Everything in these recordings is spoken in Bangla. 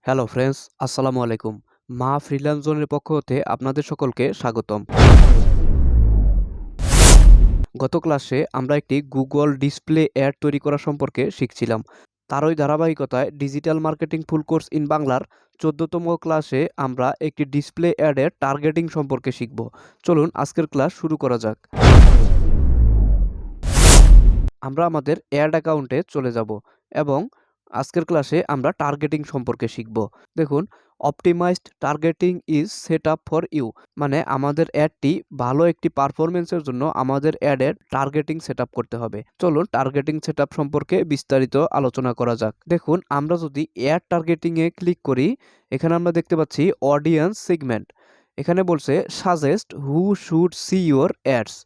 হ্যালো ফ্রেন্ডস, আসসালামু আলাইকুম। মা ফ্রিল্যান্স জোনের পক্ষ হতে আপনাদের সকলকে স্বাগতম। গত ক্লাসে আমরা একটি গুগল ডিসপ্লে অ্যাড তৈরি করা সম্পর্কে শিখছিলাম। তারই ধারাবাহিকতায় digital marketing full course in বাংলার ১৪তম ক্লাসে আমরা একটি ডিসপ্লে অ্যাডের টার্গেটিং সম্পর্কে শিখব। চলুন আজকের ক্লাস শুরু করা যাক। আমরা আমাদের অ্যাড অ্যাকাউন্টে চলে যাব এবং আজকের ক্লাসে আমরা টার্গেটিং সম্পর্কে শিখব। দেখুন, optimized targeting is set up for you, মানে আমাদের অ্যাডটি ভালো একটি পারফরমেন্সের জন্য আমাদের অ্যাডের টার্গেটিং সেট আপ করতে হবে। চলুন টার্গেটিং সেট আপ সম্পর্কে বিস্তারিত আলোচনা করা যাক। দেখুন, আমরা যদি অ্যাড টার্গেটিংয়ে ক্লিক করি, এখানে আমরা দেখতে পাচ্ছি অডিয়েন্স সেগমেন্ট। এখানে বলছে suggest who should see your ads,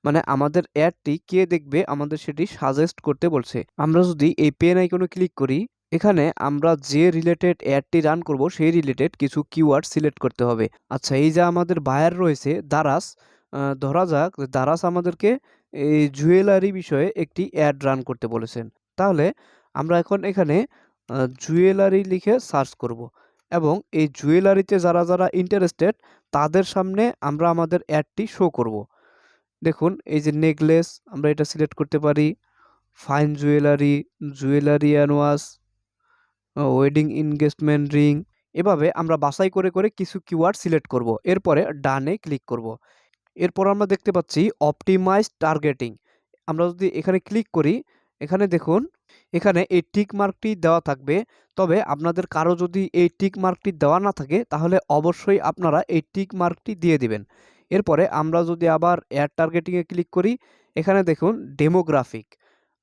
মানে আমাদের অ্যাডটি কে দেখবে আমাদের সেটি সাজেস্ট করতে বলছে। আমরা যদি এই পেন আইকনে ক্লিক করি, এখানে আমরা যে রিলেটেড অ্যাডটি রান করব সেই রিলেটেড কিছু কিওয়ার্ড সিলেক্ট করতে হবে। আচ্ছা, এই যে আমাদের বায়ার রয়েছে দারাস, ধরা যাক দারাস আমাদেরকে এই জুয়েলারি বিষয়ে একটি অ্যাড রান করতে বলেছেন। তাহলে আমরা এখন এখানে জুয়েলারি লিখে সার্চ করব এবং এই জুয়েলারিতে যারা যারা ইন্টারেস্টেড তাদের সামনে আমরা আমাদের অ্যাডটি শো করব। দেখুন, এই যে নেকলেস আমরা এটা সিলেক্ট করতে পারি, fine jewellery, jewellery and watch, wedding engagement ring. এভাবে আমরা বাছাই করে করে কিছু কিওয়ার্ড সিলেক্ট করব। এরপরে ডানে ক্লিক করব। এরপর আমরা দেখতে পাচ্ছি অপটিমাইজড টার্গেটিং। আমরা যদি এখানে ক্লিক করি, এখানে দেখুন, এখানে এই টিক মার্কটি দেওয়া থাকবে। তবে আপনাদের কারো যদি এই টিক মার্কটি দেওয়া না থাকে তাহলে অবশ্যই আপনারা এই টিক মার্কটি দিয়ে দিবেন। এরপরে আমরা যদি আবার অ্যাড টার্গেটিংয়ে ক্লিক করি, এখানে দেখুন ডেমোগ্রাফিক।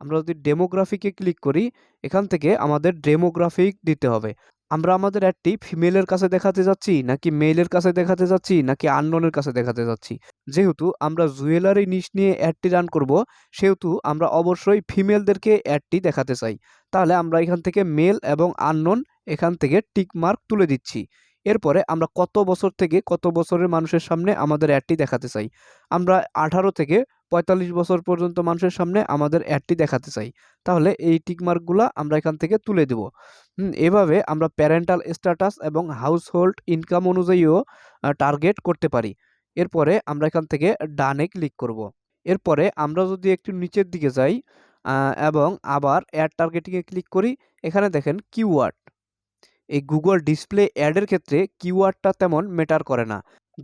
আমরা যদি ডেমোগ্রাফিকে ক্লিক করি, এখান থেকে আমাদের ডেমোগ্রাফিক দিতে হবে। আমরা আমাদের অ্যাডটি ফিমেলের কাছে দেখাতে যাচ্ছি নাকি মেইলের কাছে দেখাতে যাচ্ছি নাকি আননোনের কাছে দেখাতে যাচ্ছি। যেহেতু আমরা জুয়েলারি নিশ নিয়ে অ্যাডটি রান করব, সেহেতু আমরা অবশ্যই ফিমেলদেরকে অ্যাডটি দেখাতে চাই। তাহলে আমরা এখান থেকে মেল এবং আননোন এখান থেকে টিক মার্ক তুলে দিচ্ছি। এরপরে আমরা কত বছর থেকে কত বছরের মানুষের সামনে আমাদের অ্যাডটি দেখাতে চাই। আমরা 18 থেকে 45 বছর পর্যন্ত মানুষের সামনে আমাদের অ্যাডটি দেখাতে চাই। তাহলে এই টিক মার্কগুলা আমরা এখান থেকে তুলে দেব। এভাবে আমরা প্যারেন্টাল স্ট্যাটাস এবং হাউসহোল্ড ইনকাম অনুযায়ীও টার্গেট করতে পারি। এরপরে আমরা এখান থেকে ডানে ক্লিক করব। এরপরে আমরা যদি একটু নিচের দিকে যাই এবং আবার অ্যাড টার্গেটিংয়ে ক্লিক করি, এখানে দেখেন কিওয়ার্ড। এই গুগল ডিসপ্লে অ্যাডের ক্ষেত্রে কিওয়ার্ডটা তেমন ম্যাটার করে না।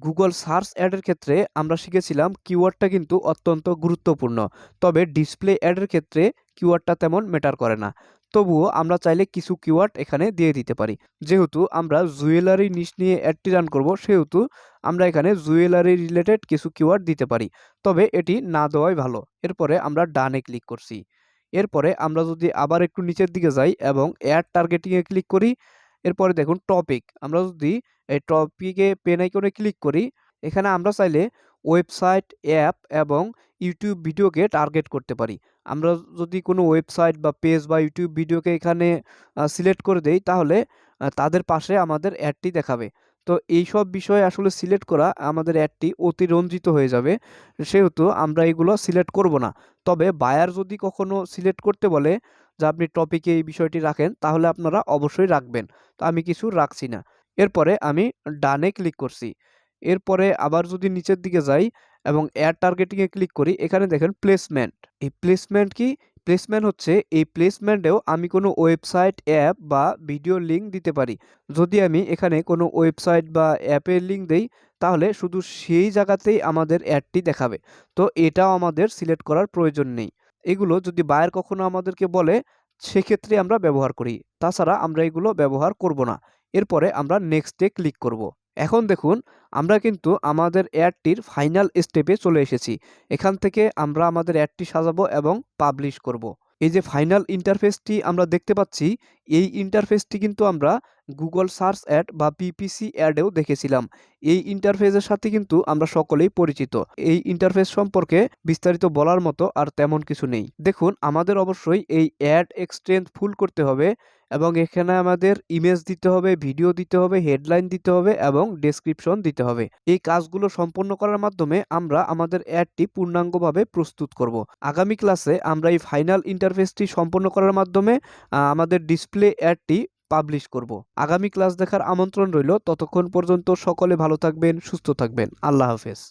গুগল সার্চ অ্যাডের ক্ষেত্রে আমরা শিখেছিলাম কিওয়ার্ডটা কিন্তু অত্যন্ত গুরুত্বপূর্ণ। তবে ডিসপ্লে অ্যাডের ক্ষেত্রে কিওয়ার্ডটা তেমন ম্যাটার করে না। তবুও আমরা চাইলে কিছু কিওয়ার্ড এখানে দিয়ে দিতে পারি। যেহেতু আমরা জুয়েলারি নিশ নিয়ে অ্যাডটি রান করব, সেহেতু আমরা এখানে জুয়েলারি রিলেটেড কিছু কিওয়ার্ড দিতে পারি। তবে এটি না দেওয়াই ভালো। এরপরে আমরা ডানে ক্লিক করছি। এরপরে আমরা যদি আবার একটু নিচের দিকে যাই এবং অ্যাড টার্গেটিংয়ে ক্লিক করি, এরপরে দেখুন টপিক। আমরা যদি এই টপিকে পেন আইকনে ক্লিক করি, এখানে আমরা চাইলে ওয়েবসাইট, অ্যাপ এবং ইউটিউব ভিডিওকে টার্গেট করতে পারি। আমরা যদি কোনো ওয়েবসাইট বা পেজ বা ইউটিউব ভিডিওকে এখানে সিলেক্ট করে দেই, তাহলে তাদের পাশে আমাদের অ্যাডটি দেখাবে। তো এইসব বিষয় আসলে সিলেক্ট করা আমাদের অ্যাডটি অতিরঞ্জিত হয়ে যাবে। সেহেতু আমরা এগুলো সিলেক্ট করব না। তবে বায়ার যদি কখনো সিলেক্ট করতে বলে যে আপনি টপিকে এই বিষয়টি রাখেন, তাহলে আপনারা অবশ্যই রাখবেন। তো আমি কিছু রাখছি না। এরপরে আমি ডানে ক্লিক করছি। এরপরে আবার যদি নিচের দিকে যাই এবং অ্যাড টার্গেটিংয়ে ক্লিক করি, এখানে দেখেন প্লেসমেন্ট। এই প্লেসমেন্ট কি? প্লেসমেন্ট হচ্ছে এই প্লেসমেন্টেও আমি কোনো ওয়েবসাইট, অ্যাপ বা ভিডিও লিঙ্ক দিতে পারি। যদি আমি এখানে কোনো ওয়েবসাইট বা অ্যাপের লিঙ্ক দেই, তাহলে শুধু সেই জায়গাতেই আমাদের অ্যাডটি দেখাবে। তো এটাও আমাদের সিলেক্ট করার প্রয়োজন নেই। এগুলো যদি বায়ার কখনো আমাদেরকে বলে, সেক্ষেত্রে আমরা ব্যবহার করি। তাছাড়া আমরা এগুলো ব্যবহার করব না। এরপরে আমরা নেক্সটে ক্লিক করব। এখন দেখুন, আমরা কিন্তু আমাদের অ্যাডটির ফাইনাল স্টেপে চলে এসেছি। এখান থেকে আমরা আমাদের অ্যাডটি সাজাবো এবং পাবলিশ করব। এই যে ফাইনাল ইন্টারফেসটি আমরা দেখতে পাচ্ছি, এই ইন্টারফেসটি কিন্তু আমরা গুগল সার্চ অ্যাড বা পিপিসি অ্যাডেও দেখেছিলাম। এই ইন্টারফেসের সাথে কিন্তু আমরা সকলেই পরিচিত। এই ইন্টারফেস সম্পর্কে বিস্তারিত বলার মতো আর তেমন কিছু নেই। দেখুন, আমাদের অবশ্যই এই অ্যাড এক্সটেন্ড ফুল করতে হবে এবং এখানে আমাদের ইমেজ দিতে হবে, ভিডিও দিতে হবে, হেডলাইন দিতে হবে এবং ডেসক্রিপশন দিতে হবে। এই কাজগুলো সম্পন্ন করার মাধ্যমে আমরা আমাদের অ্যাডটি পূর্ণাঙ্গভাবে প্রস্তুত করব। আগামী ক্লাসে আমরা এই ফাইনাল ইন্টারফেসটি সম্পন্ন করার মাধ্যমে আমাদের ডিসপ্লে অ্যাডটি পাবলিশ করব। আগামী ক্লাস দেখার আমন্ত্রণ রইল। ততক্ষণ পর্যন্ত সকলে ভালো থাকবেন, সুস্থ থাকবেন। আল্লাহ হাফেজ।